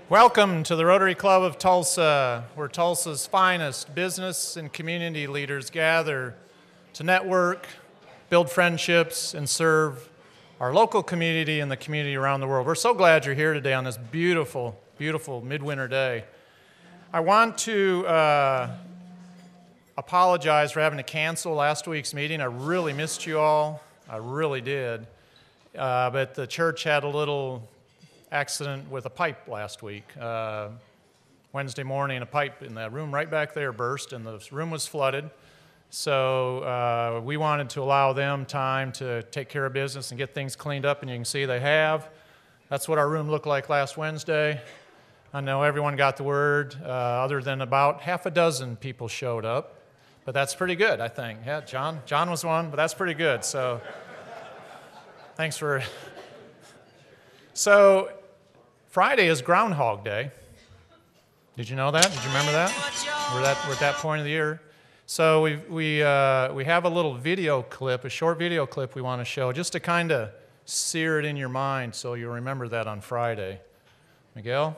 Welcome to the Rotary Club of Tulsa, where Tulsa's finest business and community leaders gather to network, build friendships, and serve our local community and the community around the world. We're so glad you're here today on this beautiful, beautiful midwinter day. I want to apologize for having to cancel last week's meeting. I really missed you all. I really did. But the church had a little accident with a pipe last week. Wednesday morning, a pipe in that room right back there burst, and the room was flooded. So we wanted to allow them time to take care of business and get things cleaned up, and you can see they have. That's what our room looked like last Wednesday. I know everyone got the word, other than about half a dozen people showed up, but that's pretty good, I think. Yeah, John was one, but that's pretty good. So thanks for... So Friday is Groundhog Day. Did you know that? Did you remember that? We're at that point of the year. So we have a little video clip, a short video clip we want to show, just to kind of sear it in your mind so you'll remember that on Friday. Miguel?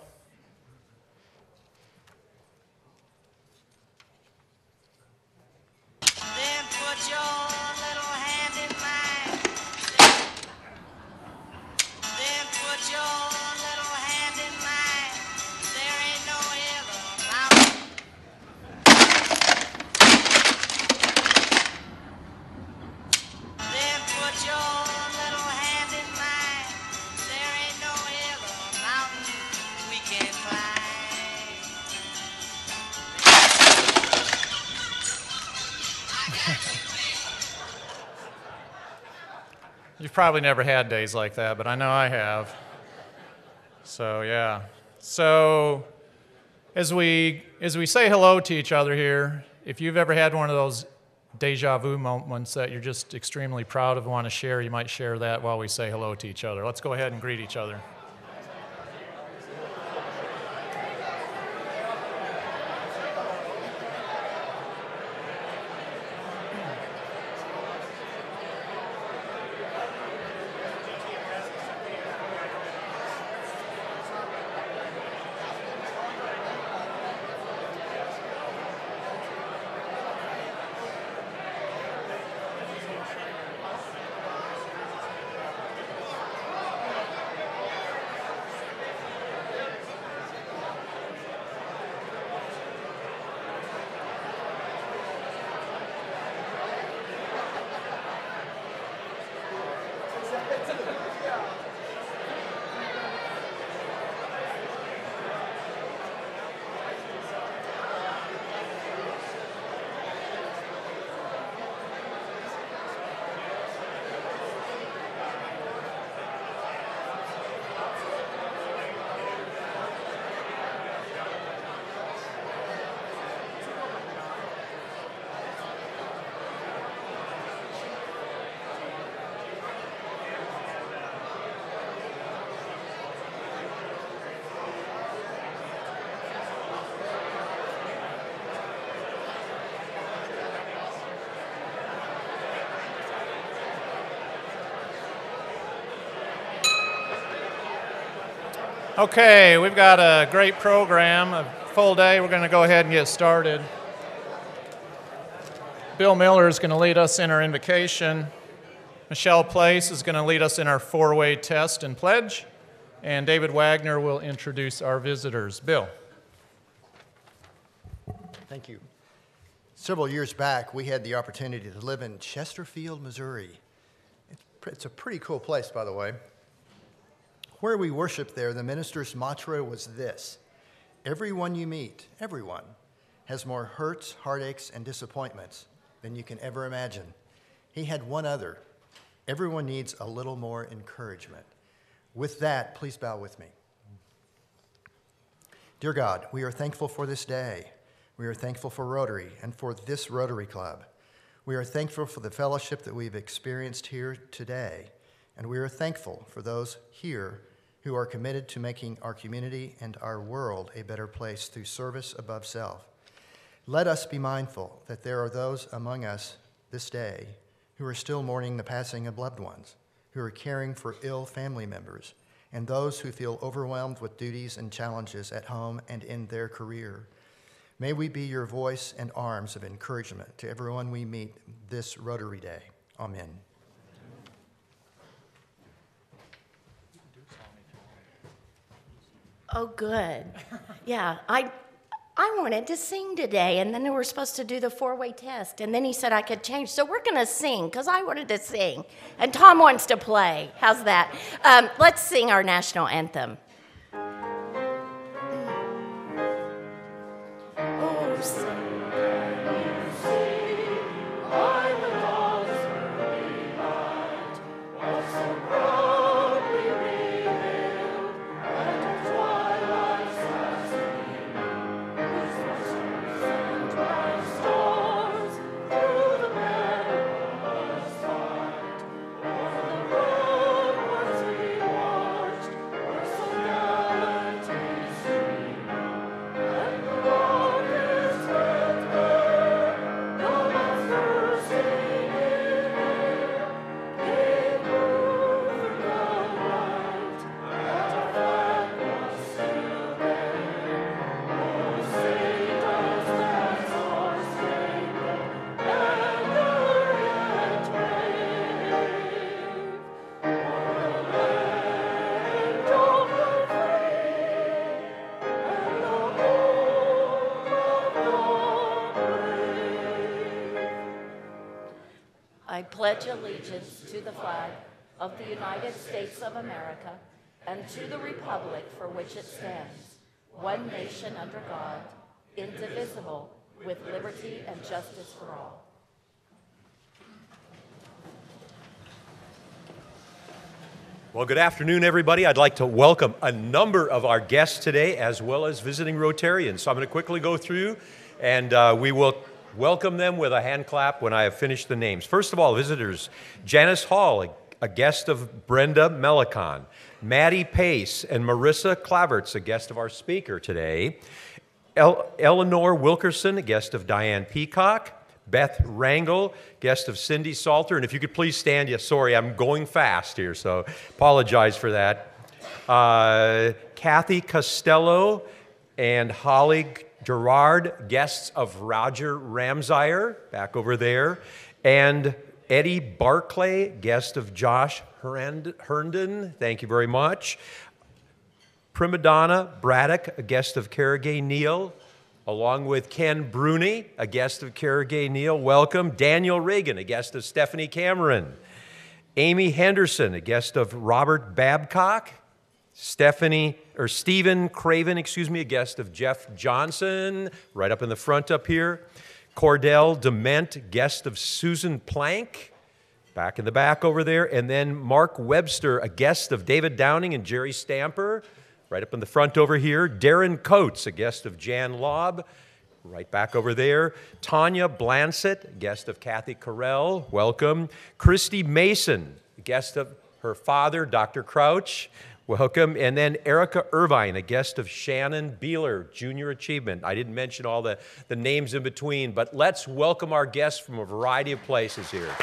Then put your little hand in mine. Then put your little hand in mine. There ain't no hill or mountain. Then put your little hand in mine. There ain't no hill or mountain we can't climb. You've probably never had days like that, but I know I have. So yeah. So as we say hello to each other here, if you've ever had one of those deja vu moments that you're just extremely proud of and want to share, you might share that while we say hello to each other. Let's go ahead and greet each other. Okay, we've got a great program, a full day. We're going to go ahead and get started. Bill Miller is going to lead us in our invocation. Michelle Place is going to lead us in our four-way test and pledge. And David Wagner will introduce our visitors. Bill. Thank you. Several years back, we had the opportunity to live in Chesterfield, Missouri. It's a pretty cool place, by the way. Where we worshiped there, the minister's mantra was this: everyone you meet, everyone, has more hurts, heartaches, and disappointments than you can ever imagine. He had one other: everyone needs a little more encouragement. With that, please bow with me. Dear God, we are thankful for this day. We are thankful for Rotary and for this Rotary Club. We are thankful for the fellowship that we've experienced here today, and we are thankful for those here who are committed to making our community and our world a better place through service above self. Let us be mindful that there are those among us this day who are still mourning the passing of loved ones, who are caring for ill family members, and those who feel overwhelmed with duties and challenges at home and in their career. May we be your voice and arms of encouragement to everyone we meet this Rotary Day. Amen. Oh, good. Yeah, I wanted to sing today, and then we were supposed to do the four-way test, and then he said I could change. So we're going to sing, because I wanted to sing, and Tom wants to play. How's that? Let's sing our national anthem. Oh, sing. I pledge allegiance to the flag of the United States of America and to the republic for which it stands, one nation under God, indivisible, with liberty and justice for all. Well, good afternoon, everybody. I'd like to welcome a number of our guests today, as well as visiting Rotarians. So I'm going to quickly go through, and we will welcome them with a hand clap when I have finished the names. First of all, visitors, Janice Hall, a guest of Brenda Melicon. Maddie Pace and Marissa Claverts, a guest of our speaker today. Eleanor Wilkerson, a guest of Diane Peacock. Beth Rangel, guest of Cindy Salter. And if you could please stand, sorry, I'm going fast here, so apologize for that. Kathy Costello and Holly Gerard, guests of Roger Ramsire, back over there. And Eddie Barclay, guest of Josh Herndon. Thank you very much. Prima Donna Braddock, a guest of Carragay Neal, along with Ken Bruni, a guest of Carragay Neal. Welcome. Daniel Reagan, a guest of Stephanie Cameron. Amy Henderson, a guest of Robert Babcock. Stephen Craven, a guest of Jeff Johnson, right up in the front up here. Cordell Dement, guest of Susan Plank, back in the back over there. And then Mark Webster, a guest of David Downing and Jerry Stamper, right up in the front over here. Darren Coates, a guest of Jan Lobb, right back over there. Tanya Blansett, guest of Kathy Carell, welcome. Christy Mason, guest of her father, Dr. Crouch, welcome. And then Erica Irvine, a guest of Shannon Beeler, Junior Achievement. I didn't mention all the names in between, but let's welcome our guests from a variety of places here.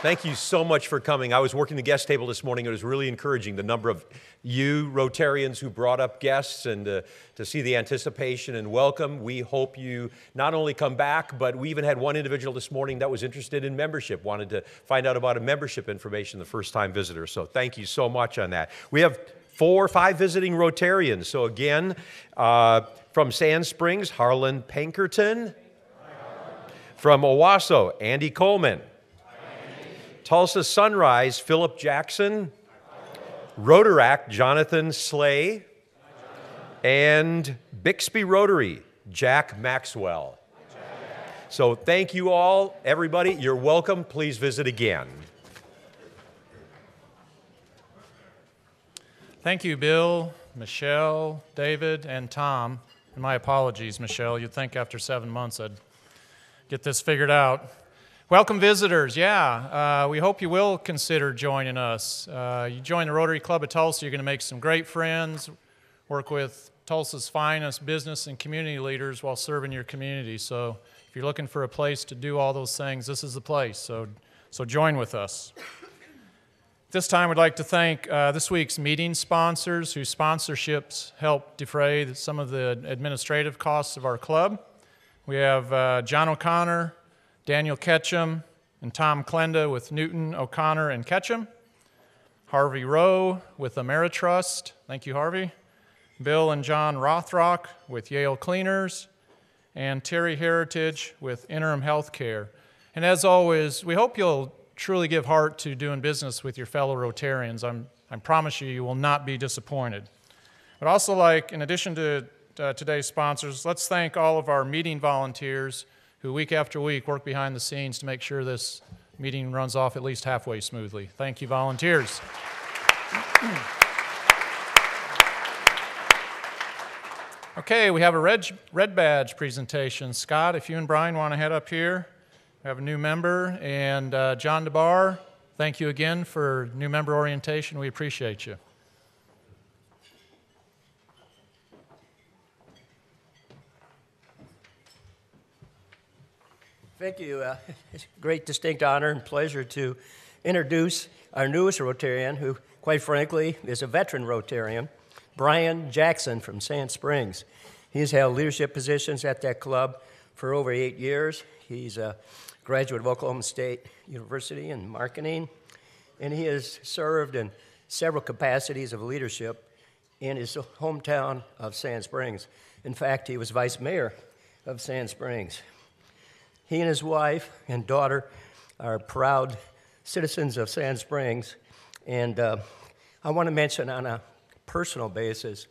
Thank you so much for coming. I was working the guest table this morning. It was really encouraging, the number of you Rotarians who brought up guests and to see the anticipation and welcome. We hope you not only come back, but we even had one individual this morning that was interested in membership, wanted to find out about a membership information, the first-time visitor. So thank you so much on that. We have 4 or 5 visiting Rotarians. So again, from Sand Springs, Harlan Pankerton. From Owasso, Andy Coleman. Tulsa Sunrise, Philip Jackson. Rotaract, Jonathan Slay. And Bixby Rotary, Jack Maxwell. So thank you all, everybody. You're welcome. Please visit again. Thank you, Bill, Michelle, David, and Tom. And my apologies, Michelle. You'd think after 7 months I'd get this figured out. Welcome, visitors. We hope you will consider joining us. You join the Rotary Club of Tulsa, you're going to make some great friends, work with Tulsa's finest business and community leaders while serving your community. So if you're looking for a place to do all those things, this is the place. So So join with us. This time, we'd like to thank this week's meeting sponsors whose sponsorships help defray some of the administrative costs of our club. We have John O'Connor, Daniel Ketchum, and Tom Klenda with Newton, O'Connor, and Ketchum. Harvey Rowe with Ameritrust. Thank you, Harvey. Bill and John Rothrock with Yale Cleaners. And Terry Heritage with Interim Healthcare. And as always, we hope you'll truly give heart to doing business with your fellow Rotarians. I promise you, you will not be disappointed. But also, like, in addition to today's sponsors, let's thank all of our meeting volunteers who week after week work behind the scenes to make sure this meeting runs off at least halfway smoothly. Thank you, volunteers. Okay, we have a red badge presentation. Scott, if you and Brian want to head up here. We have a new member, and John DeBar, thank you again for new member orientation. We appreciate you. Thank you. It's a great, distinct honor and pleasure to introduce our newest Rotarian, who, quite frankly, is a veteran Rotarian, Brian Jackson from Sand Springs. He's held leadership positions at that club for over 8 years. He's a graduate of Oklahoma State University in marketing, and he has served in several capacities of leadership in his hometown of Sand Springs. In fact, he was vice mayor of Sand Springs. He and his wife and daughter are proud citizens of Sand Springs, and I want to mention on a personal basis,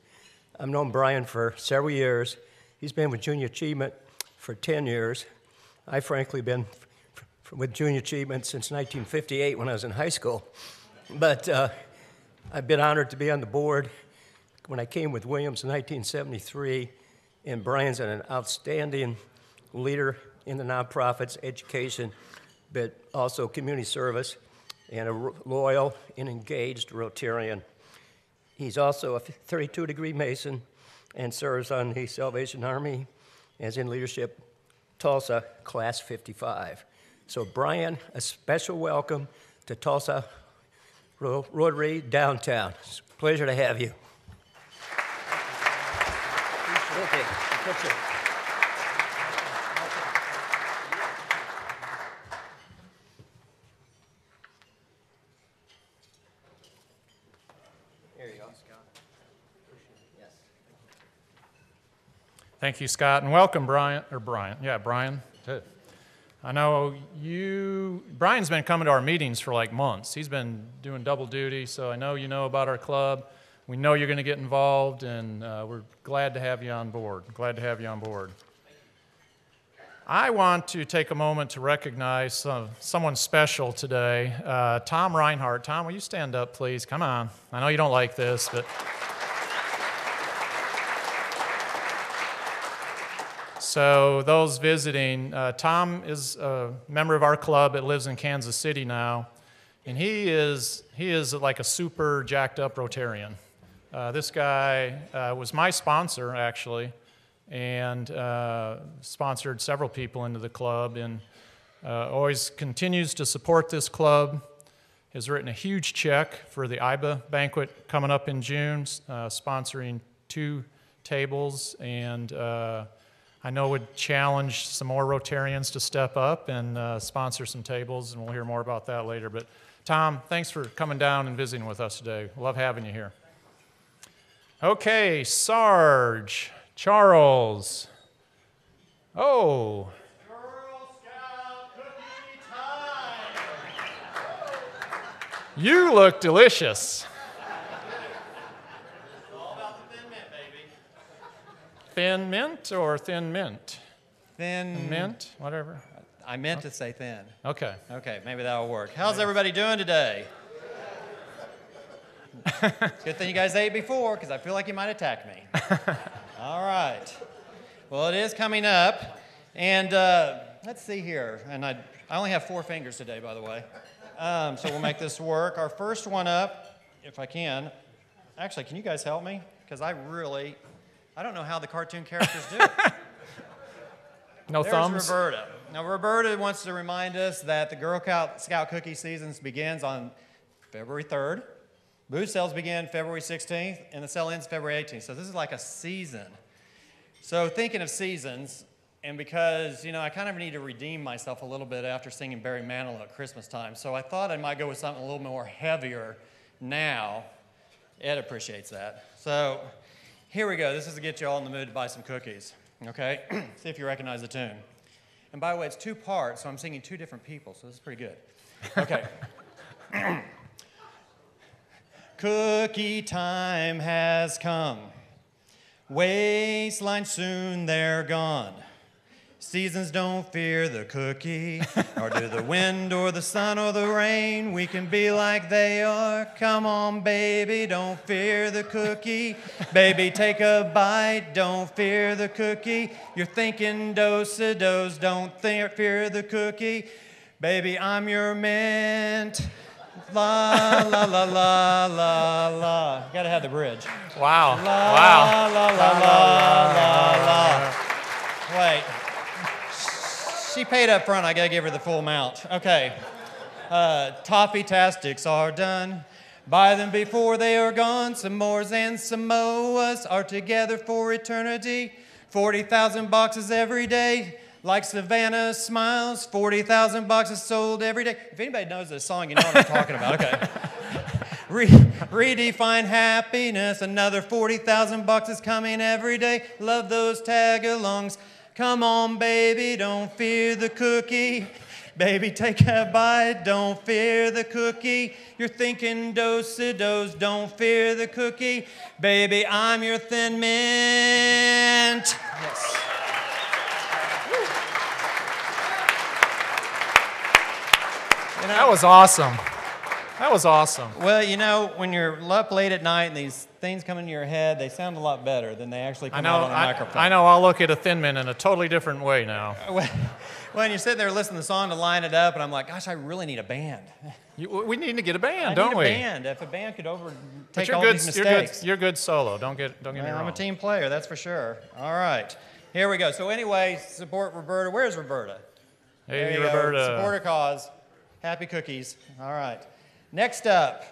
I've known Brian for several years. He's been with Junior Achievement for 10 years. I've frankly been with Junior Achievement since 1958 when I was in high school. But I've been honored to be on the board when I came with Williams in 1973, and Brian's an outstanding leader in the nonprofits, education, but also community service, and a loyal and engaged Rotarian. He's also a 32-degree Mason and serves on the Salvation Army as in leadership Tulsa Class 55. So Brian, a special welcome to Tulsa Rotary Downtown. It's a pleasure to have you. Okay. There you go, Scott. Yes. Thank you, Scott, and welcome, Brian. Brian. I know Brian's been coming to our meetings for like months. He's been doing double duty, so I know you know about our club. We know you're going to get involved, and we're glad to have you on board. I want to take a moment to recognize someone special today, Tom Reinhardt. Tom, will you stand up, please? Come on. I know you don't like this, but... So those visiting, Tom is a member of our club that lives in Kansas City now, and he is like a super jacked up Rotarian. This guy was my sponsor, actually, and sponsored several people into the club, and always continues to support this club. Has written a huge check for the IBA banquet coming up in June, sponsoring 2 tables, and I know would challenge some more Rotarians to step up and sponsor some tables, and we'll hear more about that later. But Tom, thanks for coming down and visiting with us today. Love having you here. Okay, Sarge, Charles. Oh. Girl Scout cookie time. You look delicious. Thin mint or thin mint? Thin mint, whatever. I meant to say thin. Okay. Okay, maybe that'll work. How's everybody doing today? Good thing you guys ate before, because I feel like you might attack me. All right. Well, it is coming up, and let's see here. And I only have 4 fingers today, by the way, so we'll make this work. Our first one up, if I can. Actually, can you guys help me? Because I don't know how the cartoon characters do it. No There's thumbs? Roberta. now Roberta wants to remind us that the Girl Scout cookie season begins on February 3rd. Booth sales begin February 16th, and the sale ends February 18th. So this is like a season. So thinking of seasons, and because, I kind of need to redeem myself a little bit after singing Barry Manilow at Christmas time, so I thought I might go with something a little more heavier now. Ed appreciates that. So here we go. This is to get you all in the mood to buy some cookies, okay? See if you recognize the tune. And by the way, it's 2 parts, so I'm singing 2 different people, so this is pretty good. Okay. Cookie time has come. Waistline soon they're gone. Seasons don't fear the cookie, nor do the wind or the sun or the rain. We can be like they are. Come on, baby, don't fear the cookie. Baby, take a bite, don't fear the cookie. You're thinking do-si-dos, don't fear the cookie. Baby, I'm your mint. La, la, la, la, la, la. Gotta have the bridge. Wow. La, Wow. la, la, la, la, la. Wait. She paid up front. I gotta give her the full amount. Okay. Toffee-tastics are done. Buy them before they are gone. S'mores and Samoas are together for eternity. 40,000 boxes every day. Like Savannah smiles, 40,000 boxes sold every day. If anybody knows this song, you know what I'm talking about. Okay. Redefine happiness, another 40,000 boxes coming every day. Love those tag-alongs. Come on, baby, don't fear the cookie. Baby, take a bite, don't fear the cookie. You're thinking do-si-dos, don't fear the cookie. Baby, I'm your Thin Mint. Yes. That was awesome. That was awesome. Well, when you're up late at night and these things come into your head, they sound a lot better than they actually come out on a microphone. I know. I'll look at a Thin Mint in a totally different way now. When you're sitting there listening to the song to line it up, and I'm like, gosh, I really need a band. We need to get a band, I don't we? need a band. If a band could overtake all good, these mistakes. You're good solo. Don't get me wrong. I'm a team player, that's for sure. All right. Here we go. So anyway, support Roberta. Where's Roberta? Hey, There you Roberta. go. Support a cause. Happy cookies. All right. Next up,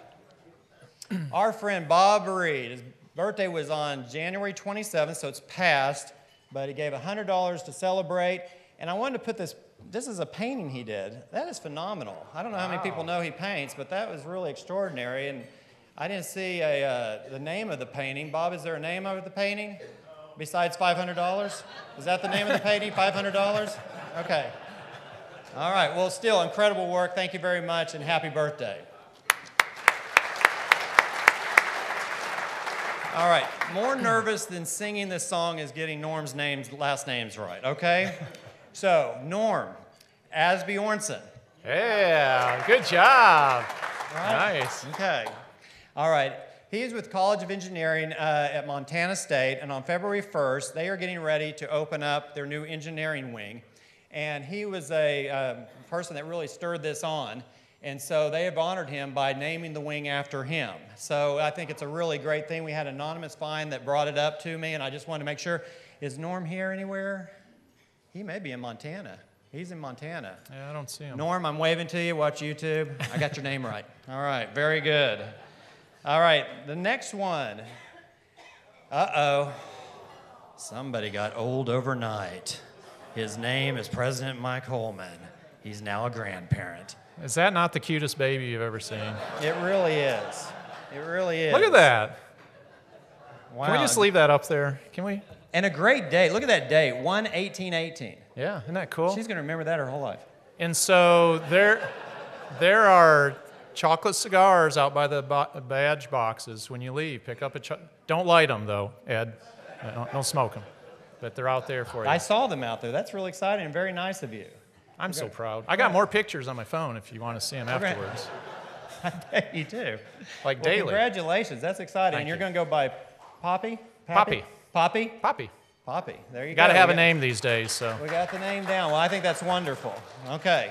our friend Bob Reed. His birthday was on January 27th, so it's past, but he gave $100 to celebrate. And I wanted to put this is a painting he did. That is phenomenal. I don't know how many people know he paints, but that was really extraordinary. And I didn't see the name of the painting. Bob, is there a name of the painting besides $500? Is that the name of the painting, $500? Okay. All right, well, still, incredible work. Thank you very much, and happy birthday. All right, more nervous than singing this song is getting Norm's last names right, okay? So, Norm Asbjornson. Yeah, good job. Right? Nice. Okay. All right. He's with College of Engineering at Montana State, and on February 1st, they are getting ready to open up their new engineering wing. And he was a person that really stirred this on. And so they have honored him by naming the wing after him. So I think it's a really great thing. We had Anonymous Find that brought it up to me, and I just wanted to make sure. Is Norm here anywhere? He may be in Montana. He's in Montana. Yeah, I don't see him. Norm, I'm waving to you. Watch YouTube. I got your name right. All right, very good. All right, the next one. Uh-oh. Somebody got old overnight. His name is President Mike Holman. He's now a grandparent. Is that not the cutest baby you've ever seen? It really is. It really is. Look at that. Wow. Can we just leave that up there? Can we? And a great date. Look at that date, 1/18/18. Yeah, isn't that cool? She's going to remember that her whole life. And so there are chocolate cigars out by the badge boxes when you leave. Pick up don't light them, though, Ed. Don't smoke them. But they're out there for you. I saw them out there. That's really exciting and very nice of you. I'm so proud. I got more pictures on my phone if you want to see them afterwards. I bet you do. Like Well, daily. congratulations. That's exciting. Thank and you're you. going to go by Poppy? Poppy. Poppy? Poppy. Poppy. There you go. Got to have We a name these days, so. We got the name down. Well, I think that's wonderful. Okay.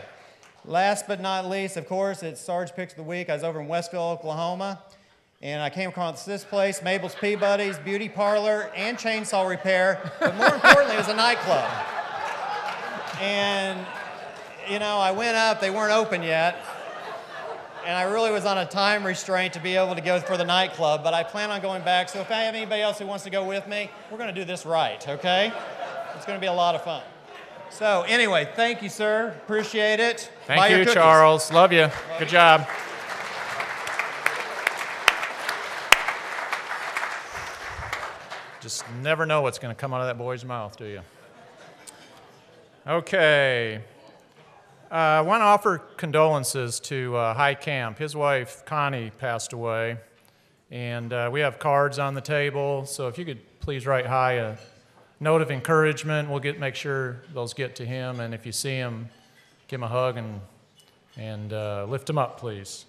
Last but not least, of course, it's Sarge Picks of the Week. I was over in Westville, Oklahoma, and I came across this place, Mabel's Peabody's Beauty Parlor and Chainsaw Repair, but more importantly, it was a nightclub. And you know, I went up, they weren't open yet. And I really was on a time restraint to be able to go for the nightclub, but I plan on going back. So if I have anybody else who wants to go with me, we're going to do this right, okay? It's going to be a lot of fun. So anyway, thank you, sir. Appreciate it. Buy Thank your you, cookies. Charles. Love you. Good job. Just never know what's going to come out of that boy's mouth, do you? Okay. I want to offer condolences to High Camp. His wife, Connie, passed away. And we have cards on the table, so if you could please write High a note of encouragement. We'll make sure those get to him. And if you see him, give him a hug and lift him up, please.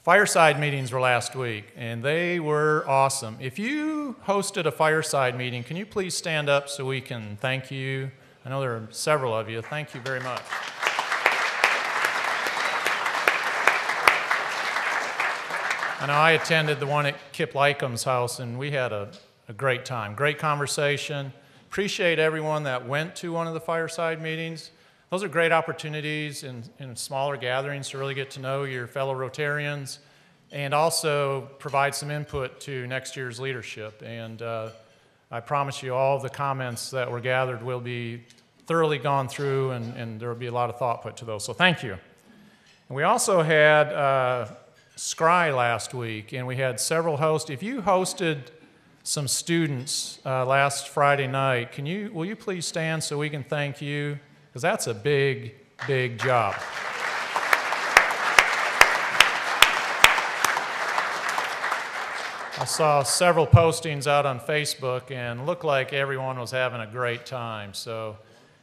Fireside meetings were last week, and they were awesome. If you hosted a fireside meeting, can you please stand up so we can thank you? I know there are several of you. Thank you very much. I know I attended the one at Kip Lycom's house, and we had a great time. Great conversation. Appreciate everyone that went to one of the fireside meetings. Those are great opportunities in smaller gatherings to really get to know your fellow Rotarians and also provide some input to next year's leadership. And I promise you all the comments that were gathered will be thoroughly gone through, and there will be a lot of thought put to those. So thank you. And we also had Scry last week, and we had several hosts. If you hosted some students last Friday night, will you please stand so we can thank you? Because that's a big, big job. I saw several postings out on Facebook and looked like everyone was having a great time.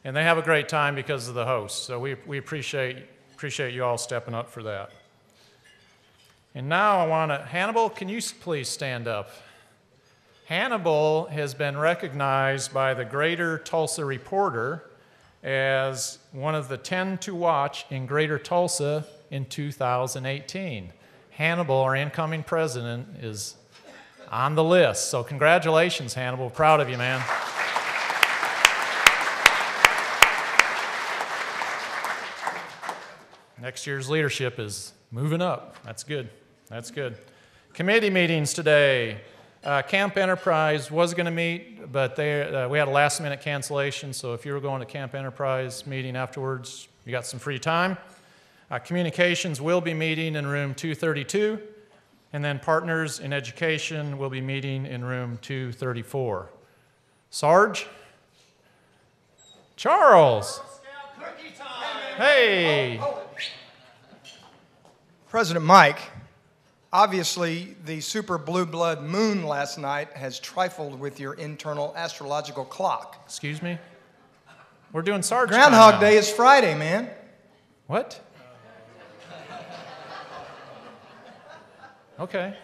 And they have a great time because of the hosts. So we appreciate you all stepping up for that. And now Hannibal, can you please stand up? Hannibal has been recognized by the Greater Tulsa Reporter as one of the 10 to watch in Greater Tulsa in 2018. Hannibal, our incoming president, is on the list. So congratulations, Hannibal. Proud of you, man. Next year's leadership is moving up. That's good. That's good. Committee meetings today. Camp Enterprise was going to meet, but we had a last-minute cancellation, so if you were going to Camp Enterprise meeting afterwards, you got some free time. Communications will be meeting in room 232, and then Partners in Education will be meeting in room 234. Sarge? Charles? Hey! President Mike, obviously the super blue blood moon last night has trifled with your internal astrological clock. Excuse me? We're doing Sarge Groundhog time now. Day is Friday, man. What? Okay.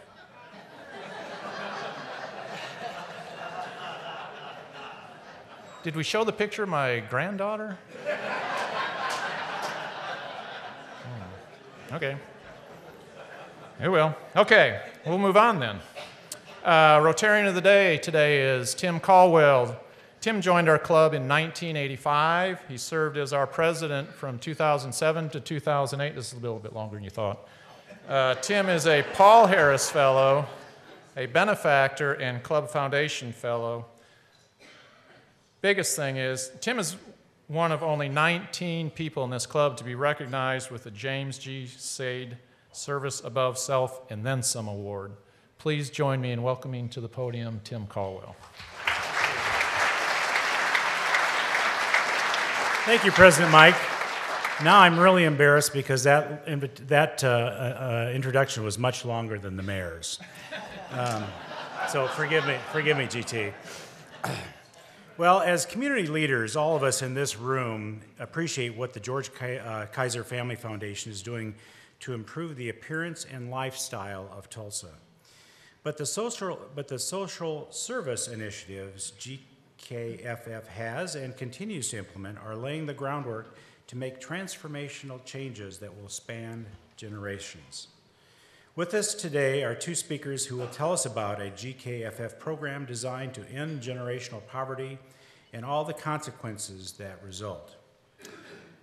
Did we show the picture of my granddaughter? Okay. We will. Okay, we'll move on then. Rotarian of the Day today is Tim Caldwell. Tim joined our club in 1985. He served as our president from 2007 to 2008. This is a little bit longer than you thought. Tim is a Paul Harris Fellow, a benefactor, and Club Foundation Fellow. Biggest thing is, Tim is one of only 19 people in this club to be recognized with the James G. Sade Service Above Self and Then Some Award. Please join me in welcoming to the podium Tim Caldwell. Thank you, President Mike. Now I'm really embarrassed because that introduction was much longer than the mayor's. So forgive me, GT. Well, as community leaders, all of us in this room appreciate what the George Kaiser Family Foundation is doing to improve the appearance and lifestyle of Tulsa. But the social service initiatives GKFF has and continues to implement are laying the groundwork to make transformational changes that will span generations. With us today are two speakers who will tell us about a GKFF program designed to end generational poverty and all the consequences that result.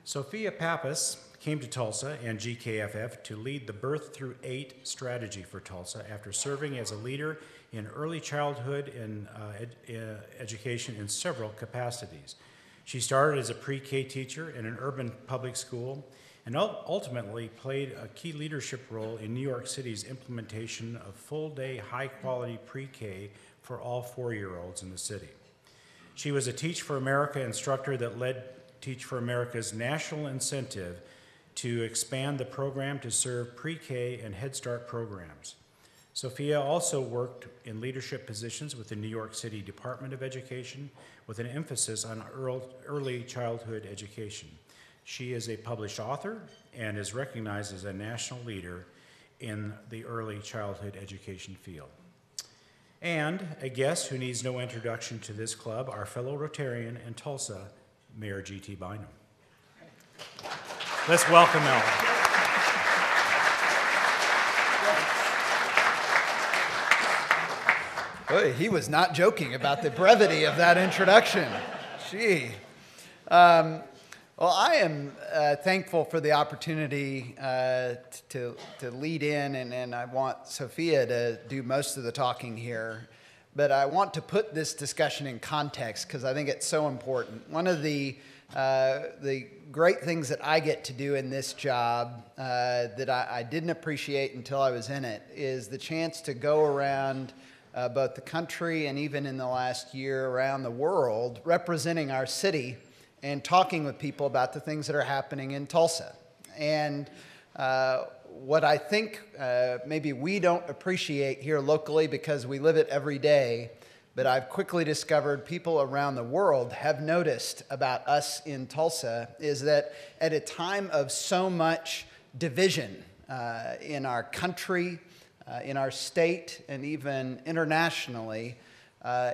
Sophia Pappas came to Tulsa and GKFF to lead the Birth Through 8 strategy for Tulsa after serving as a leader in early childhood and education in several capacities. She started as a pre-K teacher in an urban public school and ultimately played a key leadership role in New York City's implementation of full-day, high-quality pre-K for all 4-year-olds in the city. She was a Teach for America instructor that led Teach for America's national incentive to expand the program to serve pre-K and Head Start programs. Sophia also worked in leadership positions with the New York City Department of Education with an emphasis on early childhood education. She is a published author and is recognized as a national leader in the early childhood education field. And a guest who needs no introduction to this club, our fellow Rotarian in Tulsa, Mayor G.T. Bynum. Let's welcome Ellen. Boy, he was not joking about the brevity of that introduction. Gee. Well, I am thankful for the opportunity to lead in, and I want Sophia to do most of the talking here. But I want to put this discussion in context because I think it's so important. One of the great things that I get to do in this job that I didn't appreciate until I was in it is the chance to go around both the country and even in the last year around the world representing our city and talking with people about the things that are happening in Tulsa. And what I think maybe we don't appreciate here locally because we live it every day, but I've quickly discovered people around the world have noticed about us in Tulsa is that at a time of so much division in our country, in our state, and even internationally,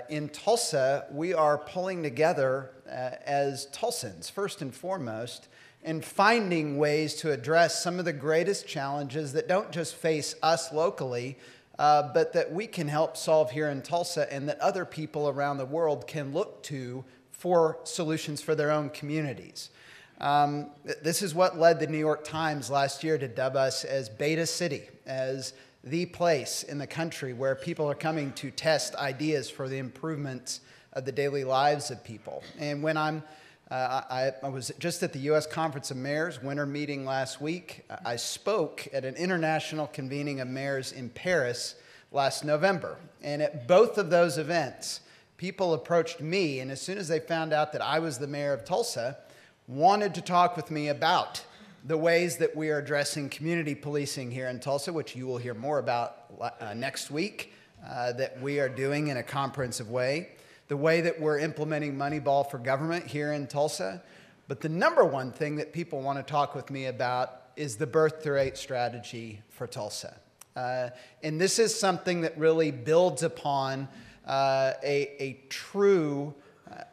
in Tulsa, we are pulling together as Tulsans, first and foremost, and finding ways to address some of the greatest challenges that don't just face us locally, but that we can help solve here in Tulsa and that other people around the world can look to for solutions for their own communities. This is what led the New York Times last year to dub us as Beta City, as the place in the country where people are coming to test ideas for the improvements of the daily lives of people. And when I was just at the U.S. Conference of Mayors winter meeting last week. I spoke at an international convening of mayors in Paris last November. And at both of those events, people approached me, and as soon as they found out that I was the mayor of Tulsa, wanted to talk with me about the ways that we are addressing community policing here in Tulsa, which you will hear more about next week, that we are doing in a comprehensive way, the way that we're implementing Moneyball for government here in Tulsa. But the number one thing that people want to talk with me about is the Birth Through 8 strategy for Tulsa. And this is something that really builds upon a true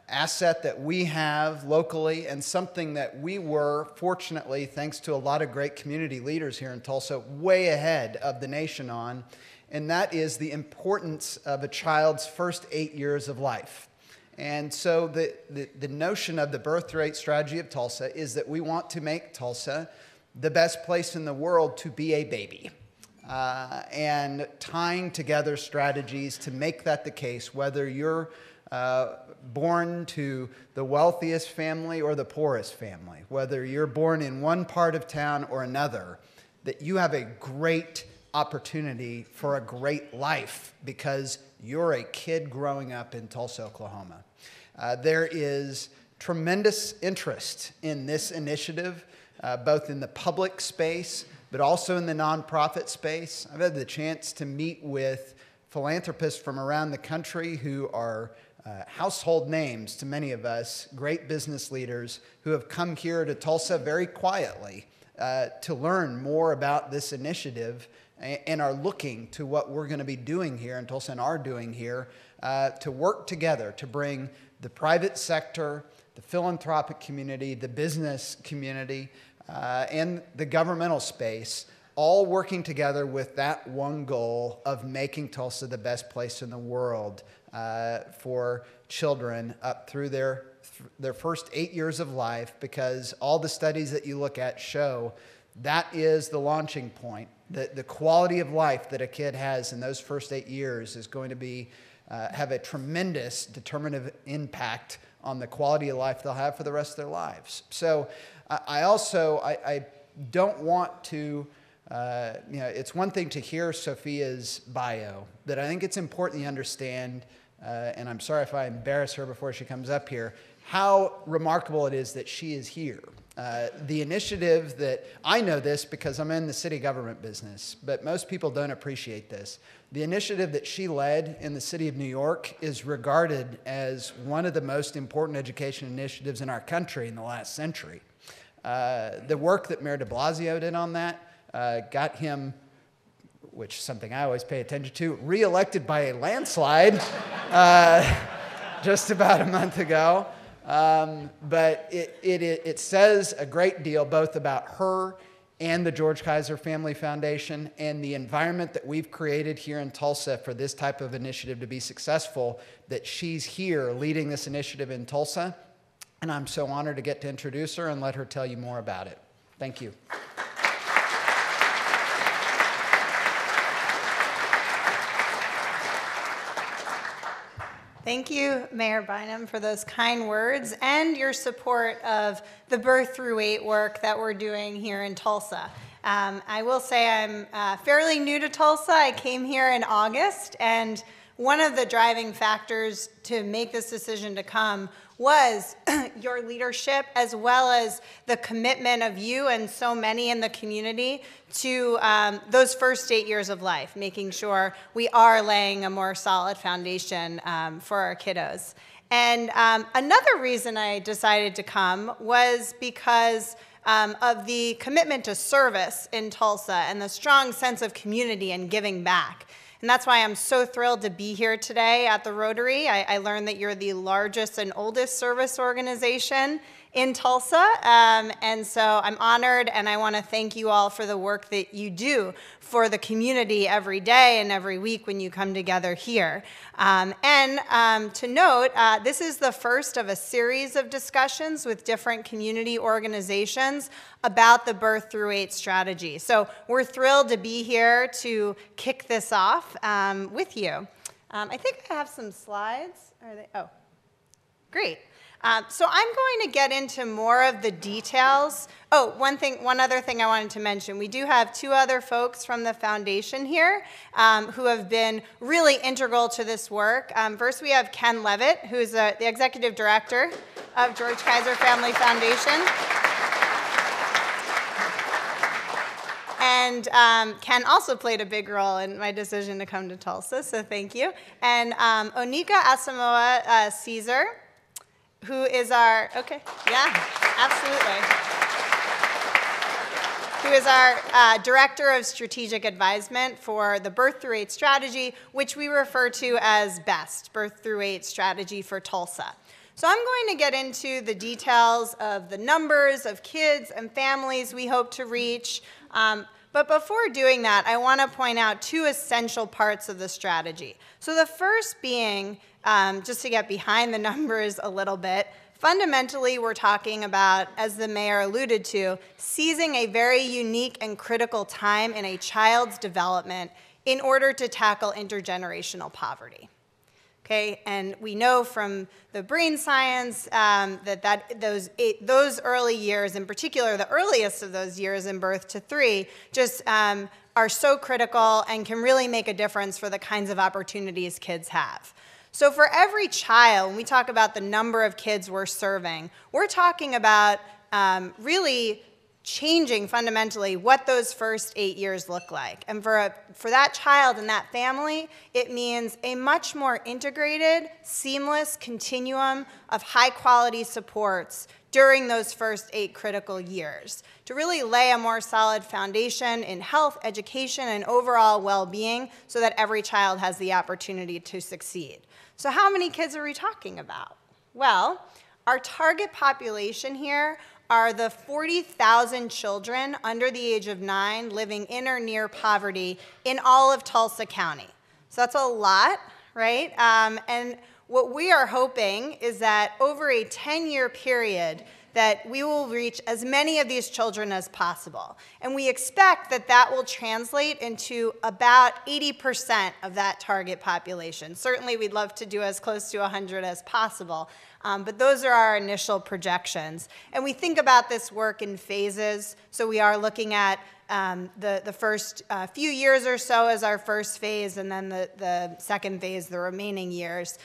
asset that we have locally and something that we were, fortunately, thanks to a lot of great community leaders here in Tulsa, way ahead of the nation on, and that is the importance of a child's first 8 years of life. And so the notion of the Birth Through 8 strategy of Tulsa is that we want to make Tulsa the best place in the world to be a baby. And tying together strategies to make that the case, whether you're born to the wealthiest family or the poorest family, whether you're born in one part of town or another, that you have a great opportunity for a great life because you're a kid growing up in Tulsa, Oklahoma. There is tremendous interest in this initiative, both in the public space, but also in the nonprofit space. I've had the chance to meet with philanthropists from around the country who are household names to many of us, great business leaders who have come here to Tulsa very quietly to learn more about this initiative and are looking to what we're going to be doing here in Tulsa and are doing here to work together to bring the private sector, the philanthropic community, the business community, and the governmental space all working together with that one goal of making Tulsa the best place in the world for children up through their first 8 years of life, because all the studies that you look at show that is the launching point. The quality of life that a kid has in those first 8 years is going to be have a tremendous determinative impact on the quality of life they'll have for the rest of their lives. So I don't want to, it's one thing to hear Sophia's bio, but I think it's important you understand, and I'm sorry if I embarrass her before she comes up here, how remarkable it is that she is here. The initiative that, I know this because I'm in the city government business, but most people don't appreciate this. The initiative that she led in the city of New York is regarded as one of the most important education initiatives in our country in the last century. The work that Mayor de Blasio did on that got him, which is something I always pay attention to, reelected by a landslide just about a month ago. But it says a great deal both about her and the George Kaiser Family Foundation and the environment that we've created here in Tulsa for this type of initiative to be successful, that she's here leading this initiative in Tulsa. And I'm so honored to get to introduce her and let her tell you more about it. Thank you. Thank you, Mayor Bynum, for those kind words and your support of the Birth Through 8 work that we're doing here in Tulsa. I will say I'm fairly new to Tulsa. I came here in August, and one of the driving factors to make this decision to come was your leadership, as well as the commitment of you and so many in the community to those first 8 years of life, making sure we are laying a more solid foundation for our kiddos. And another reason I decided to come was because of the commitment to service in Tulsa and the strong sense of community and giving back. And that's why I'm so thrilled to be here today at the Rotary. I learned that you're the largest and oldest service organization in Tulsa, and so I'm honored, and I want to thank you all for the work that you do for the community every day and every week when you come together here. To note, this is the first of a series of discussions with different community organizations about the Birth Through 8 strategy. So we're thrilled to be here to kick this off with you. I think I have some slides. Are they? Oh, great. So I'm going to get into more of the details. Oh, one other thing I wanted to mention. We do have two other folks from the foundation here who have been really integral to this work. First, we have Ken Levitt, who's the executive director of George Kaiser Family Foundation. And Ken also played a big role in my decision to come to Tulsa, so thank you. And Onika Asamoah Caesar, who is our, okay, yeah, absolutely. Who is our Director of Strategic Advisement for the Birth Through 8 strategy, which we refer to as BEST, Birth Through 8 Strategy for Tulsa. So I'm going to get into the details of the numbers of kids and families we hope to reach. But before doing that, I want to point out two essential parts of the strategy. So the first being, just to get behind the numbers a little bit, fundamentally we're talking about, as the mayor alluded to, seizing a very unique and critical time in a child's development in order to tackle intergenerational poverty. Okay, and we know from the brain science those early years, in particular the earliest of those years in birth to 3, just are so critical and can really make a difference for the kinds of opportunities kids have. So for every child, when we talk about the number of kids we're serving, we're talking about really changing fundamentally what those first 8 years look like. And for that child and that family, it means a much more integrated, seamless continuum of high-quality supports during those first 8 critical years to really lay a more solid foundation in health, education, and overall well-being so that every child has the opportunity to succeed. So how many kids are we talking about? Well, our target population here are the 40,000 children under the age of 9 living in or near poverty in all of Tulsa County. So that's a lot, right? And what we are hoping is that over a 10-year period, that we will reach as many of these children as possible. And we expect that that will translate into about 80% of that target population. Certainly, we'd love to do as close to 100 as possible, but those are our initial projections. And we think about this work in phases. So we are looking at the first few years or so as our first phase, and then the second phase, the remaining years,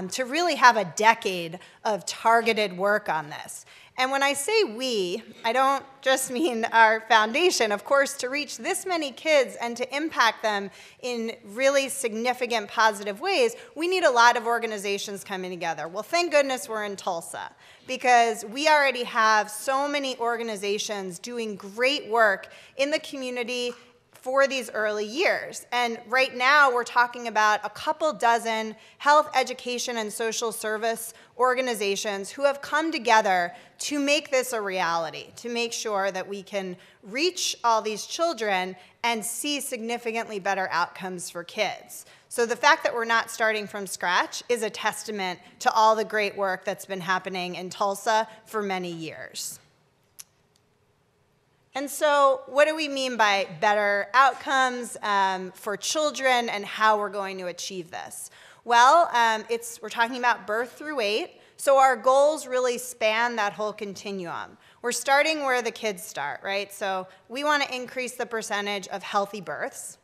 to really have a decade of targeted work on this. And when I say we, I don't just mean our foundation. Of course, to reach this many kids and to impact them in really significant positive ways, we need a lot of organizations coming together. Well, thank goodness we're in Tulsa, because we already have so many organizations doing great work in the community for these early years. And right now, we're talking about a couple dozen health, education, and social service organizations who have come together to make this a reality, to make sure that we can reach all these children and see significantly better outcomes for kids. So the fact that we're not starting from scratch is a testament to all the great work that's been happening in Tulsa for many years. And so what do we mean by better outcomes for children, and how we're going to achieve this? Well, we're talking about birth through 8, so our goals really span that whole continuum. We're starting where the kids start, right? So we want to increase the percentage of healthy births.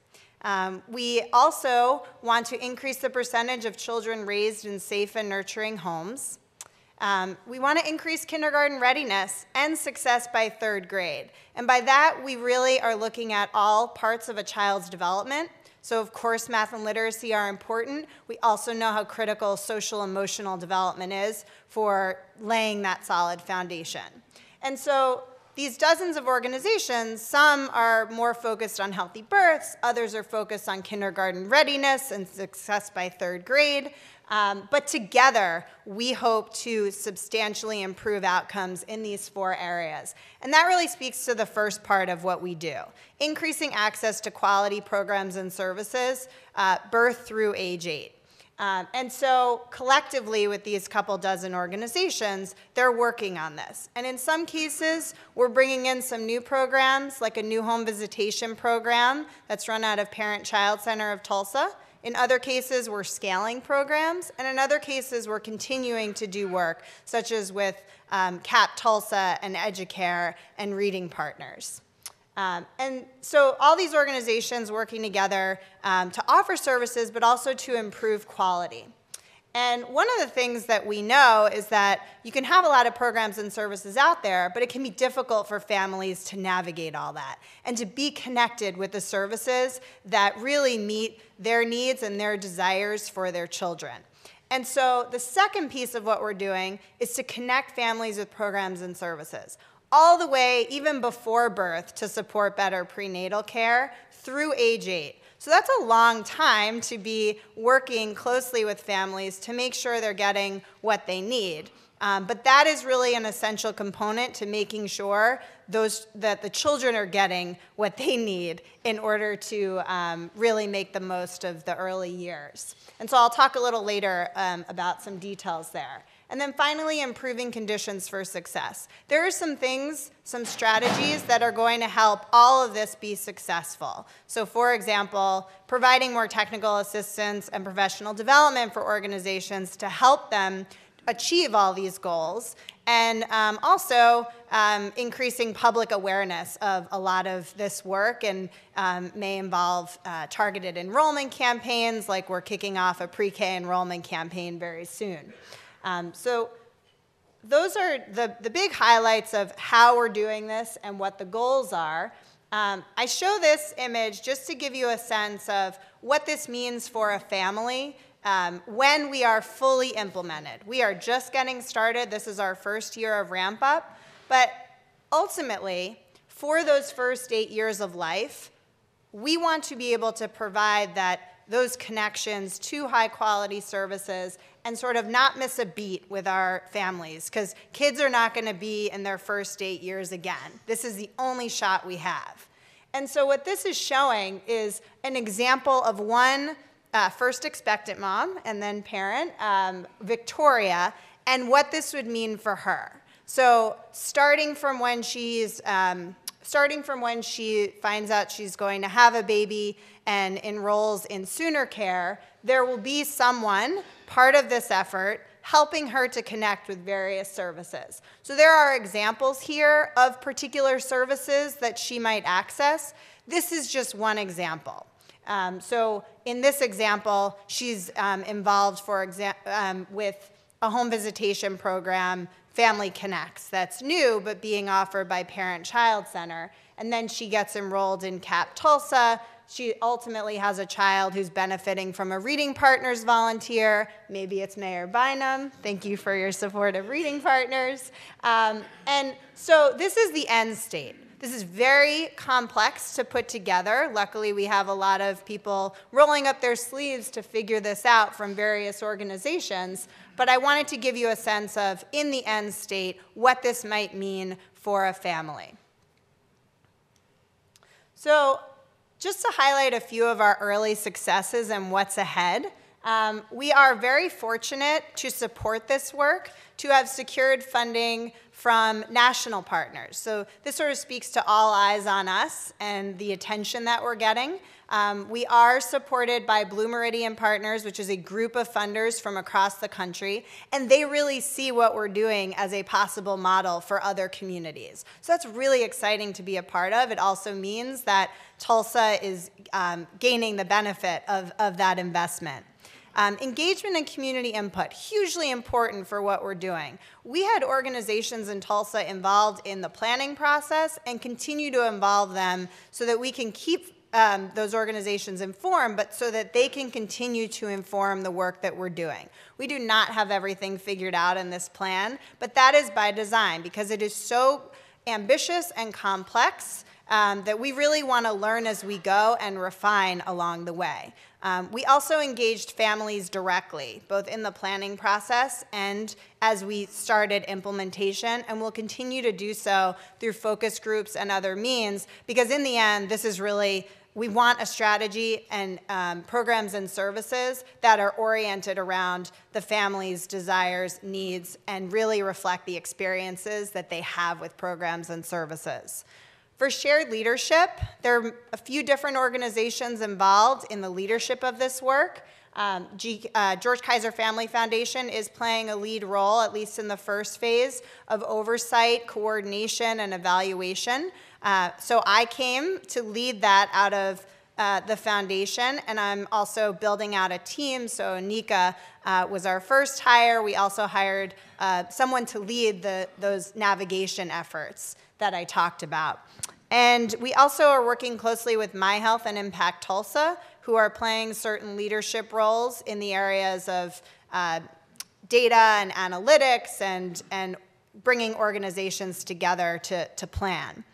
We also want to increase the percentage of children raised in safe and nurturing homes. We want to increase kindergarten readiness and success by 3rd grade. And by that, we really are looking at all parts of a child's development. So of course, math and literacy are important. We also know how critical social emotional development is for laying that solid foundation. And so these dozens of organizations, some are more focused on healthy births, others are focused on kindergarten readiness and success by 3rd grade. But together, we hope to substantially improve outcomes in these 4 areas. And that really speaks to the first part of what we do, increasing access to quality programs and services, birth through age 8. And so collectively with these couple dozen organizations, they're working on this. And in some cases, we're bringing in some new programs, like a new home visitation program that's run out of Parent Child Center of Tulsa. In other cases, we're scaling programs, and in other cases, we're continuing to do work, such as with CAP Tulsa and Educare and Reading Partners. And so all these organizations working together to offer services, but also to improve quality. And one of the things that we know is that you can have a lot of programs and services out there, but it can be difficult for families to navigate all that and to be connected with the services that really meet their needs and their desires for their children. And so the second piece of what we're doing is to connect families with programs and services, all the way even before birth, to support better prenatal care through age 8. So that's a long time to be working closely with families to make sure they're getting what they need. But that is really an essential component to making sure that the children are getting what they need in order to really make the most of the early years. And so I'll talk a little later about some details there. And then finally, improving conditions for success. There are some things, some strategies that are going to help all of this be successful. So for example, providing more technical assistance and professional development for organizations to help them achieve all these goals, and also increasing public awareness of a lot of this work, and may involve targeted enrollment campaigns, like we're kicking off a pre-K enrollment campaign very soon. So those are the big highlights of how we're doing this and what the goals are. I show this image just to give you a sense of what this means for a family when we are fully implemented. We are just getting started. This is our first year of ramp up. But ultimately, for those first 8 years of life, we want to be able to provide those connections to high quality services and sort of not miss a beat with our families, because kids are not going to be in their first 8 years again. This is the only shot we have. And so what this is showing is an example of one first expectant mom and then parent, Victoria, and what this would mean for her. So starting from when she finds out she's going to have a baby and enrolls in Sooner Care, there will be someone, part of this effort, helping her to connect with various services. So there are examples here of particular services that she might access. This is just one example. So in this example, she's involved, with a home visitation program, Family Connects, that's new, but being offered by Parent Child Center. And then she gets enrolled in CAP Tulsa. She ultimately has a child who's benefiting from a Reading Partners volunteer. Maybe it's Mayor Bynum. Thank you for your support of Reading Partners. And so this is the end state. This is very complex to put together. Luckily, we have a lot of people rolling up their sleeves to figure this out from various organizations. But I wanted to give you a sense of, in the end state, what this might mean for a family. So just to highlight a few of our early successes and what's ahead, we are very fortunate to support this work, to have secured funding from national partners. So this sort of speaks to all eyes on us and the attention that we're getting. We are supported by Blue Meridian Partners, which is a group of funders from across the country, and they really see what we're doing as a possible model for other communities. So that's really exciting to be a part of. It also means that Tulsa is gaining the benefit of that investment. Engagement and community input, hugely important for what we're doing. We had organizations in Tulsa involved in the planning process and continue to involve them so that we can keep those organizations informed, but so that they can continue to inform the work that we're doing. We do not have everything figured out in this plan, but that is by design because it is so ambitious and complex that we really want to learn as we go and refine along the way. We also engaged families directly, both in the planning process and as we started implementation, and we'll continue to do so through focus groups and other means, because in the end, this is really, we want a strategy and programs and services that are oriented around the family's desires, needs, and really reflect the experiences that they have with programs and services. For shared leadership, there are a few different organizations involved in the leadership of this work. George Kaiser Family Foundation is playing a lead role, at least in the first phase, of oversight, coordination, and evaluation. So I came to lead that out of the foundation, and I'm also building out a team. So Nika was our first hire. We also hired someone to lead those navigation efforts that I talked about. And we also are working closely with My Health and Impact Tulsa, who are playing certain leadership roles in the areas of data and analytics and bringing organizations together to plan.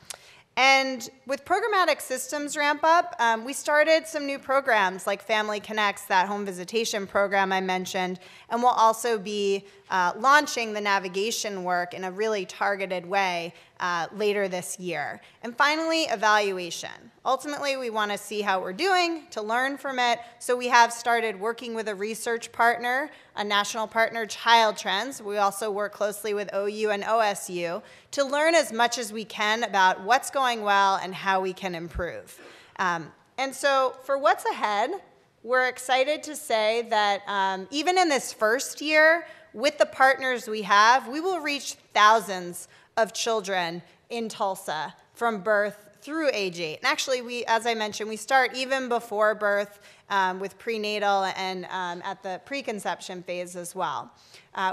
And with programmatic systems ramp up, we started some new programs like Family Connects, that home visitation program I mentioned, and we'll also be launching the navigation work in a really targeted way later this year. And finally, evaluation. Ultimately, we want to see how we're doing, to learn from it, so we have started working with a research partner, a national partner, Child Trends. We also work closely with OU and OSU to learn as much as we can about what's going well and how we can improve. And so for what's ahead, we're excited to say that even in this first year, with the partners we have, we will reach thousands of children in Tulsa from birth through age 8. And actually, as I mentioned, we start even before birth with prenatal and at the preconception phase as well.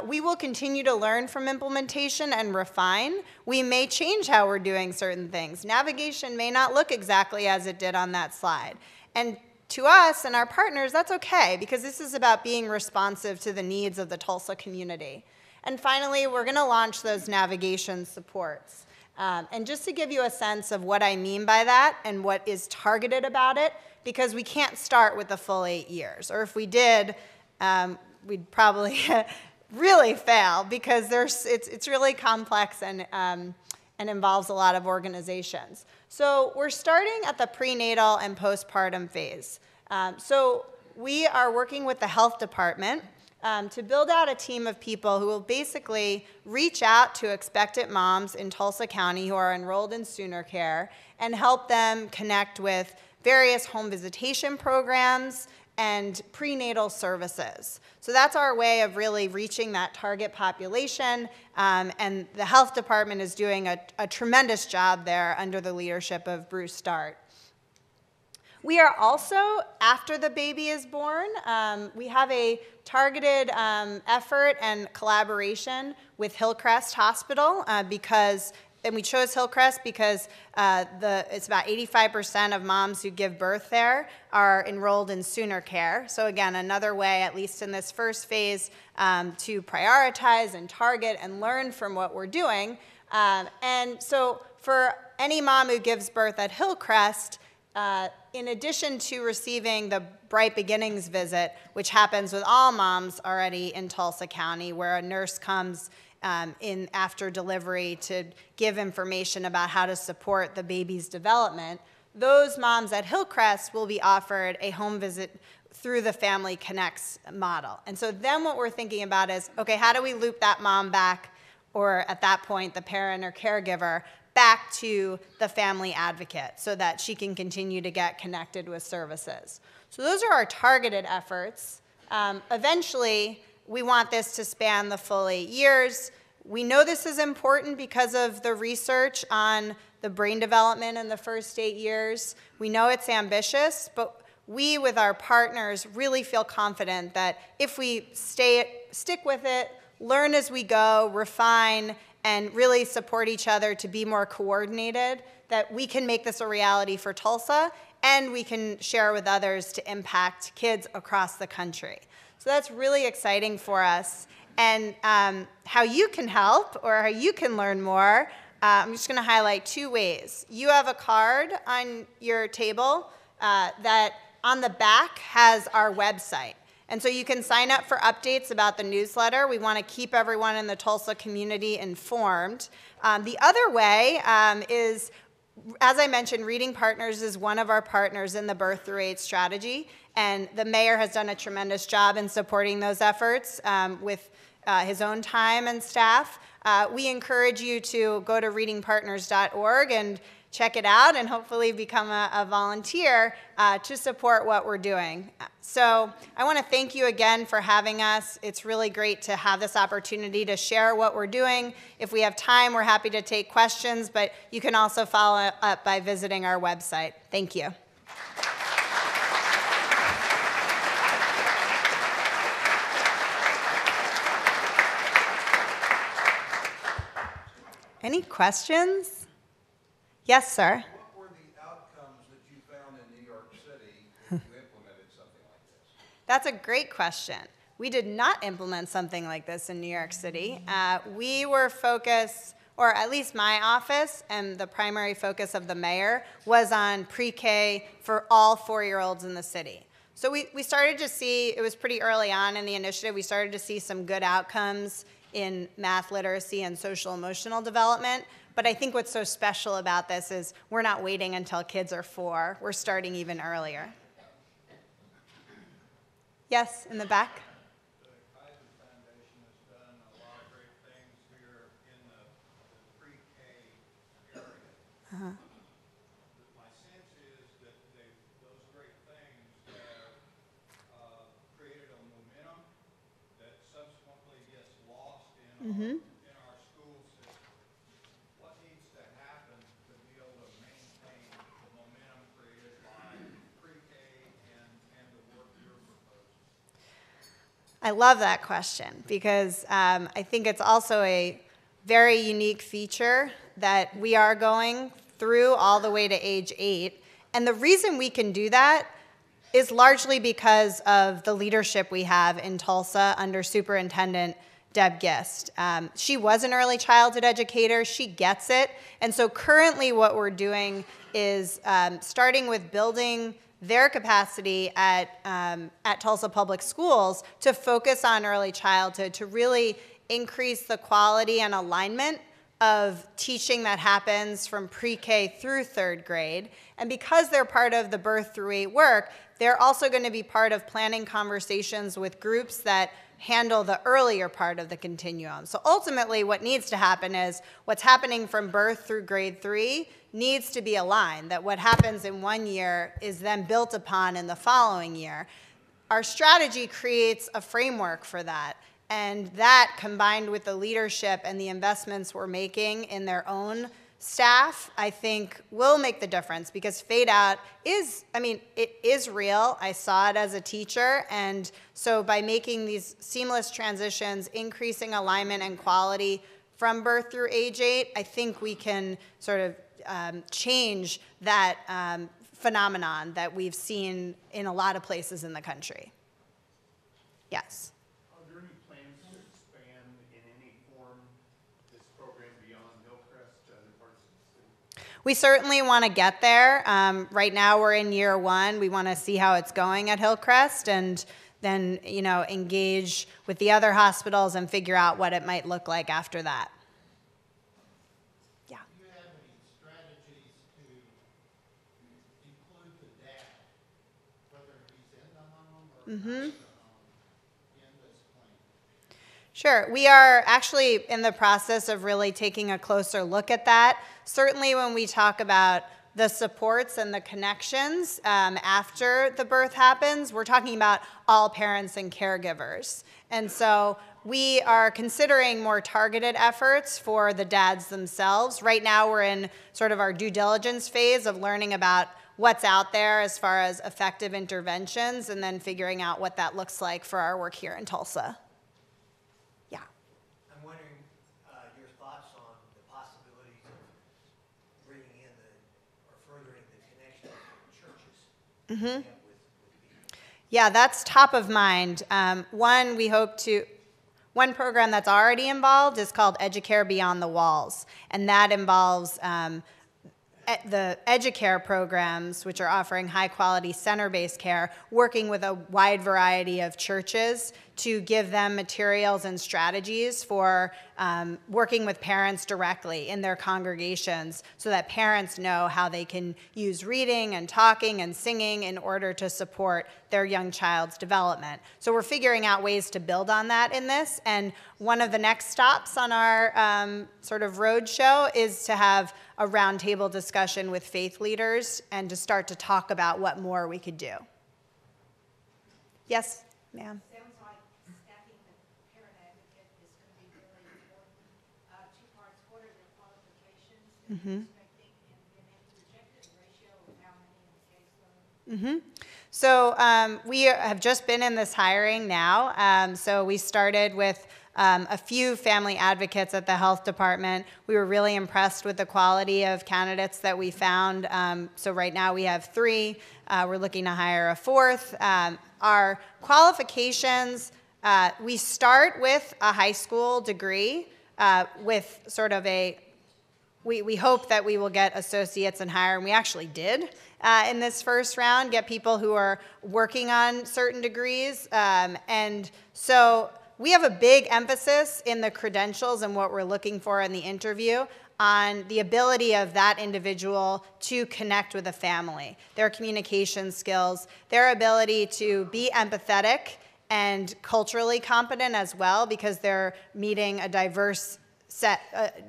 We will continue to learn from implementation and refine. We may change how we're doing certain things. Navigation may not look exactly as it did on that slide. And to us and our partners, that's okay, because this is about being responsive to the needs of the Tulsa community. And finally, we're going to launch those navigation supports. And just to give you a sense of what I mean by that and what is targeted about it, because we can't start with the full 8 years. Or if we did, we'd probably really fail because it's really complex and involves a lot of organizations. So we're starting at the prenatal and postpartum phase. So we are working with the health department to build out a team of people who will basically reach out to expectant moms in Tulsa County who are enrolled in Sooner Care and help them connect with various home visitation programs and prenatal services. So that's our way of really reaching that target population, and the health department is doing a tremendous job there under the leadership of Bruce Start. We are also, after the baby is born, we have a targeted effort and collaboration with Hillcrest Hospital and we chose Hillcrest because it's about 85% of moms who give birth there are enrolled in Sooner Care. So again, another way, at least in this first phase, to prioritize and target and learn from what we're doing. And so for any mom who gives birth at Hillcrest, in addition to receiving the Bright Beginnings visit, which happens with all moms already in Tulsa County, where a nurse comes in after delivery to give information about how to support the baby's development, those moms at Hillcrest will be offered a home visit through the Family Connects model. And so then what we're thinking about is, okay, how do we loop that mom back, or at that point, the parent or caregiver, back to the family advocate so that she can continue to get connected with services. So those are our targeted efforts. Eventually, we want this to span the full 8 years. We know this is important because of the research on the brain development in the first 8 years. We know it's ambitious, but we, with our partners, really feel confident that if we stick with it, learn as we go, refine, and really support each other to be more coordinated, that we can make this a reality for Tulsa, and we can share with others to impact kids across the country. So that's really exciting for us. And how you can help or how you can learn more, I'm just going to highlight 2 ways. You have a card on your table that on the back has our website. And so you can sign up for updates about the newsletter. We want to keep everyone in the Tulsa community informed. The other way is, as I mentioned, Reading Partners is one of our partners in the Birth Through 8 strategy. And the mayor has done a tremendous job in supporting those efforts with his own time and staff. We encourage you to go to readingpartners.org and check it out and hopefully become a volunteer to support what we're doing. So I want to thank you again for having us. It's really great to have this opportunity to share what we're doing. If we have time, we're happy to take questions, but you can also follow up by visiting our website. Thank you. Any questions? Yes, sir. What were the outcomes that you found in New York City when you implemented something like this? That's a great question. We did not implement something like this in New York City. We were focused, or at least my office and the primary focus of the mayor, was on pre-K for all 4-year-olds in the city. So we started to see, it was pretty early on in the initiative, we started to see some good outcomes in math literacy and social emotional development. But I think what's so special about this is we're not waiting until kids are 4. We're starting even earlier. Yes, in the back? The Kaiser Foundation has done a lot of great things here in the pre-K area. My sense is that those great things have created a momentum that subsequently gets lost in our school system. What needs to happen to be able to maintain the momentum created by pre-K and the work you're proposing? I love that question because I think it's also a very unique feature that we are going through all the way to age 8. And the reason we can do that is largely because of the leadership we have in Tulsa under Superintendent Deb Gist. She was an early childhood educator. She gets it. And so currently what we're doing is starting with building their capacity at Tulsa Public Schools to focus on early childhood, to really increase the quality and alignment of teaching that happens from pre-K through third grade. And because they're part of the birth through 8 work, they're also going to be part of planning conversations with groups that handle the earlier part of the continuum. So ultimately, what needs to happen is what's happening from birth through grade 3 needs to be aligned, that what happens in one year is then built upon in the following year. Our strategy creates a framework for that. And that, combined with the leadership and the investments we're making in their own staff, I think will make the difference, because fade out is, it is real. I saw it as a teacher. And so by making these seamless transitions, increasing alignment and quality from birth through age 8, I think we can sort of change that phenomenon that we've seen in a lot of places in the country. Yes. We certainly want to get there. Right now we're in year 1. We want to see how it's going at Hillcrest, and then engage with the other hospitals and figure out what it might look like after that. Yeah. Do you have any strategies to include the dad, whether he's in the home or in this plan? Sure. We are actually in the process of really taking a closer look at that. Certainly when we talk about the supports and the connections after the birth happens, we're talking about all parents and caregivers. And so we are considering more targeted efforts for the dads themselves. Right now we're in sort of our due diligence phase of learning about what's out there as far as effective interventions, and then figuring out what that looks like for our work here in Tulsa. Mm-hmm. Yeah, that's top of mind. One program that's already involved is called EduCare Beyond the Walls, and that involves the EduCare programs, which are offering high-quality center-based care, working with a wide variety of churches to give them materials and strategies for working with parents directly in their congregations, so that parents know how they can use reading and talking and singing in order to support their young child's development. So we're figuring out ways to build on that in this, and one of the next stops on our sort of road show is to have a roundtable discussion with faith leaders and to start to talk about what more we could do. Yes, ma'am. Sounds like staffing the parent advocate is going to be really important. 2 parts, what are their qualifications that you're expecting, and then any projected ratio of how many in the caseload? So we have just been in this hiring now. So we started with a few family advocates at the health department. We were really impressed with the quality of candidates that we found. So right now we have 3. We're looking to hire a 4th. Our qualifications, we start with a high school degree with sort of we hope that we will get associates and higher, and we actually did in this first round, get people who are working on certain degrees. And so we have a big emphasis in the credentials and what we're looking for in the interview on the ability of that individual to connect with a family, their communication skills, their ability to be empathetic and culturally competent as well, because they're meeting a diverse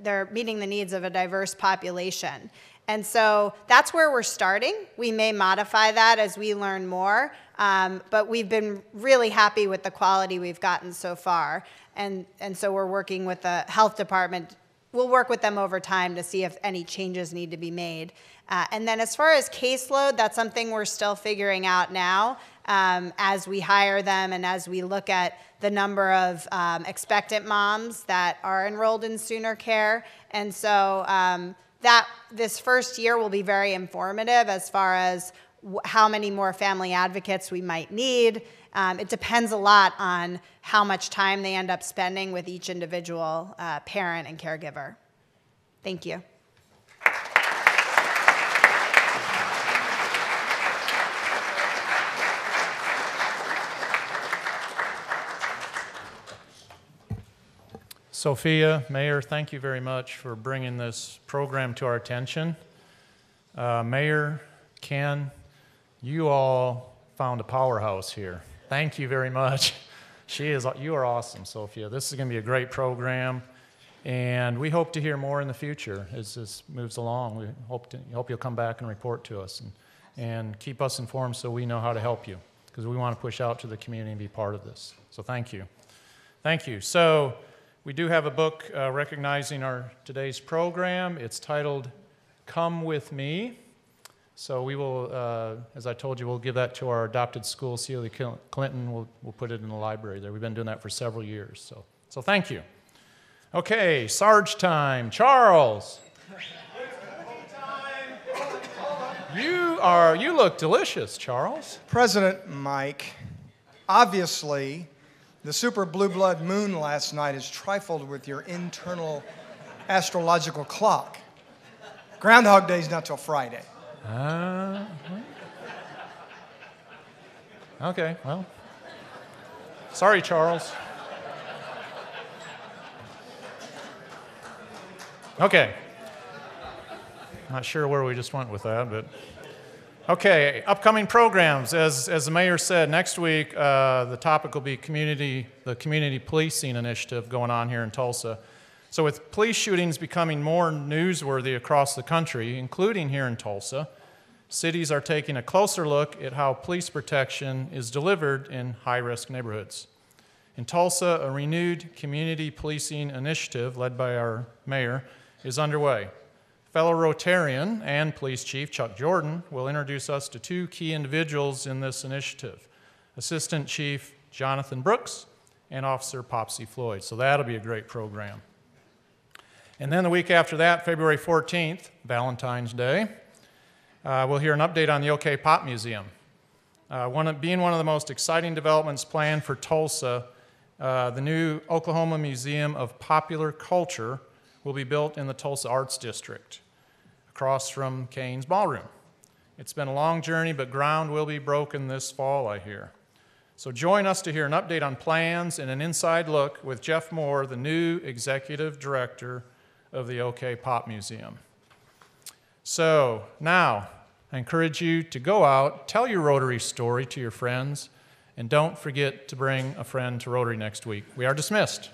they're meeting the needs of a diverse population. And so that's where we're starting. We may modify that as we learn more, but we've been really happy with the quality we've gotten so far. And so we're working with the health department. We'll work with them over time to see if any changes need to be made. And then as far as caseload, that's something we're still figuring out now as we hire them and as we look at the number of expectant moms that are enrolled in Sooner Care. And so that this first year will be very informative as far as how many more family advocates we might need. It depends a lot on how much time they end up spending with each individual parent and caregiver. Thank you. Sophia, Mayor, thank you very much for bringing this program to our attention. Mayor, Ken, you all found a powerhouse here. Thank you very much. You are awesome, Sophia. This is going to be a great program, and we hope to hear more in the future as this moves along. We hope you'll come back and report to us and keep us informed so we know how to help you, because we want to push out to the community and be part of this. So thank you. Thank you. So we do have a book recognizing today's program. It's titled Come With Me. So we will, as I told you, we'll give that to our adopted school, Celia Clinton. We'll put it in the library there. We've been doing that for several years. So thank you. Okay, Sarge time. Charles. You look delicious, Charles. President Mike, obviously, the super blue blood moon last night has trifled with your internal astrological clock. Groundhog Day is not till Friday. Okay, well, sorry, Charles. Okay. Not sure where we just went with that, but okay. Upcoming programs, as the mayor said, next week the topic will be the community policing initiative going on here in Tulsa. So with police shootings becoming more newsworthy across the country, including here in Tulsa, cities are taking a closer look at how police protection is delivered in high-risk neighborhoods. In Tulsa, a renewed community policing initiative led by our mayor is underway. Fellow Rotarian and Police Chief Chuck Jordan will introduce us to two key individuals in this initiative, Assistant Chief Jonathan Brooks and Officer Popsy Floyd. So that'll be a great program. And then the week after that, February 14th, Valentine's Day, we'll hear an update on the OK Pop Museum. Being one of the most exciting developments planned for Tulsa, the new Oklahoma Museum of Popular Culture will be built in the Tulsa Arts District, across from Kane's Ballroom. It's been a long journey, but ground will be broken this fall, I hear. So join us to hear an update on plans and an inside look with Jeff Moore, the new Executive Director of the OK Pop Museum. So now, I encourage you to go out, tell your Rotary story to your friends, and don't forget to bring a friend to Rotary next week. We are dismissed.